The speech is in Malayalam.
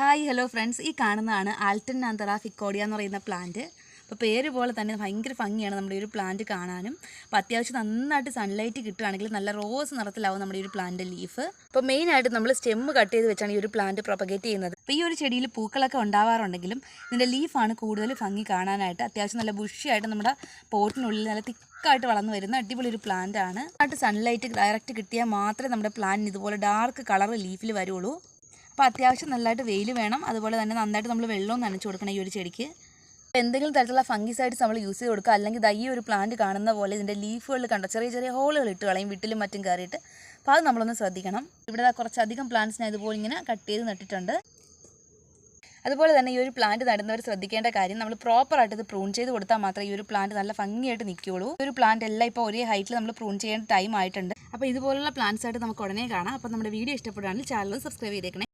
ഹായ് ഹലോ ഫ്രണ്ട്സ്, ഈ കാണുന്നതാണ് ആൽറ്റനാന്തറ ഫിക്കോഡിയ എന്ന് പറയുന്ന പ്ലാന്റ്. അപ്പോൾ പേര് പോലെ തന്നെ ഭയങ്കര ഭംഗിയാണ് നമ്മുടെ ഒരു പ്ലാന്റ് കാണാനും. അപ്പോൾ അത്യാവശ്യം നന്നായിട്ട് സൺലൈറ്റ് കിട്ടുകയാണെങ്കിൽ നല്ല റോസ് നിറത്തിലാവും നമ്മുടെ ഈ ഒരു പ്ലാന്റ് ലീഫ്. അപ്പോൾ മെയിനായിട്ട് നമ്മൾ സ്റ്റെമ്മ് കട്ട് ചെയ്ത് വെച്ചാണ് ഈ ഒരു പ്ലാന്റ് പ്രൊപ്പഗേറ്റ് ചെയ്യുന്നത്. അപ്പോൾ ഈ ഒരു ചെടിയിൽ പൂക്കളൊക്കെ ഉണ്ടാവാറുണ്ടെങ്കിലും ഇതിൻ്റെ ലീഫാണ് കൂടുതൽ ഭംഗി കാണാനായിട്ട്. അത്യാവശ്യം നല്ല ബുഷിയായിട്ട് നമ്മുടെ പോട്ടിനുള്ളിൽ നല്ല തിക്കായിട്ട് വളർന്നു വരുന്ന അടിപൊളി ഒരു പ്ലാന്റ് ആണ്. ആയിട്ട് സൺലൈറ്റ് ഡയറക്റ്റ് കിട്ടിയാൽ മാത്രമേ നമ്മുടെ പ്ലാന്റിന് ഇതുപോലെ ഡാർക്ക് കളർ ലീഫിൽ വരുള്ളൂ. അപ്പോൾ അത്യാവശ്യം നല്ലതായിട്ട് വെയിൽ വേണം. അതുപോലെ തന്നെ നന്നായിട്ട് നമ്മൾ വെള്ളവും നനച്ച് കൊടുക്കണം ഈ ഒരു ചെടിക്ക്. എന്തെങ്കിലും തരത്തിലുള്ള ഫംഗിസൈഡ്സ് നമ്മൾ യൂസ് ചെയ്ത് കൊടുക്കുക. അല്ലെങ്കിൽ ഈ ഒരു പ്ലാന്റ് കാണുന്ന പോലെ ഇതിൻ്റെ ലീഫുകളിൽ കണ്ടോ ചെറിയ ചെറിയ ഹോളുകൾ ഇട്ട് കളയും വീട്ടിലും മറ്റും കയറിയിട്ട്. അപ്പോൾ അത് നമ്മളൊന്ന് ശ്രദ്ധിക്കണം. ഇവിടെ കുറച്ചധികം പ്ലാന്റ്സിനെ ഇതുപോലെ ഇങ്ങനെ കട്ട് ചെയ്ത് നട്ടിട്ടുണ്ട്. അതുപോലെ തന്നെ ഈ ഒരു പ്ലാന്റ് നടുന്നവർ ശ്രദ്ധിക്കേണ്ട കാര്യം, നമ്മൾ പ്രോപ്പറായിട്ട് ഇത് പ്രൂൺ ചെയ്ത് കൊടുത്താൽ മാത്രമേ ഈ ഒരു പ്ലാന്റ് നല്ല ഭംഗിയായിട്ട് നിൽക്കുകയുള്ളൂ. ഈ ഒരു പ്ലാന്റ് എല്ലാം ഇപ്പോൾ ഒരേ ഹൈറ്റിൽ നമ്മൾ പ്രൂൺ ചെയ്യേണ്ട ടൈം ആയിട്ടുണ്ട്. അപ്പോൾ ഇതുപോലുള്ള പ്ലാന്റ്സ് ആയിട്ട് നമുക്ക് ഉടനെ കാണാം. അപ്പോൾ നമ്മുടെ വീഡിയോ ഇഷ്ടപ്പെടുകയാണെങ്കിൽ ചാനൽ സബ്സ്ക്രൈബ് ചെയ്തേക്കണേ.